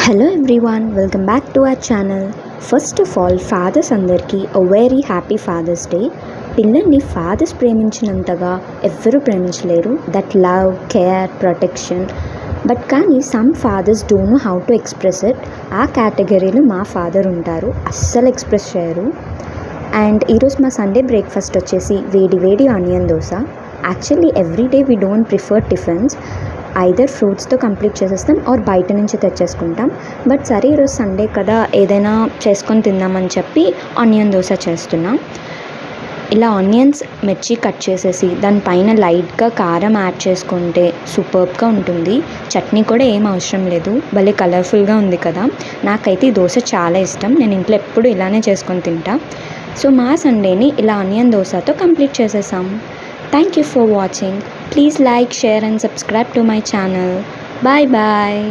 Hello everyone, welcome back to our channel. First of all, fathers అందరికీ a very happy father's day. పిల్లల్ని fathers ప్రేమించినంతగా ఎవ్వరూ ప్రేమించలేరు. That love, care, protection. But కానీ some fathers don't know how to express it. ఆ కేటగిరీలో మా father ఉంటారు. అస్సలు ఎక్స్ప్రెస్ చేయరు. అండ్ ఈరోజు మా సండే బ్రేక్ఫాస్ట్ వచ్చేసి వేడి వేడి onion dosa. Actually everyday we don't prefer tiffins. Either ఫ్రూట్స్తో కంప్లీట్ చేసేస్తాం ఆర్ బయట నుంచి తెచ్చేసుకుంటాం. బట్ సరే ఈరోజు సండే కదా, ఏదైనా చేసుకొని తిందామని చెప్పి ఆనియన్ దోశ చేస్తున్నాం. ఇలా ఆనియన్స్ మిర్చి కట్ చేసేసి దానిపైన లైట్గా కారం యాడ్ చేసుకుంటే సూపర్బ్గా ఉంటుంది. చట్నీ కూడా ఏం అవసరం లేదు. భలే కలర్ఫుల్గా ఉంది కదా. నాకైతే ఈ దోశ చాలా ఇష్టం. నేను ఇంట్లో ఎప్పుడు ఇలానే చేసుకొని తింటా. సో మా సండేని ఇలా ఆనియన్ దోశతో కంప్లీట్ చేసేసాం. Thank you for watching. Please like, share and subscribe to my channel. Bye bye.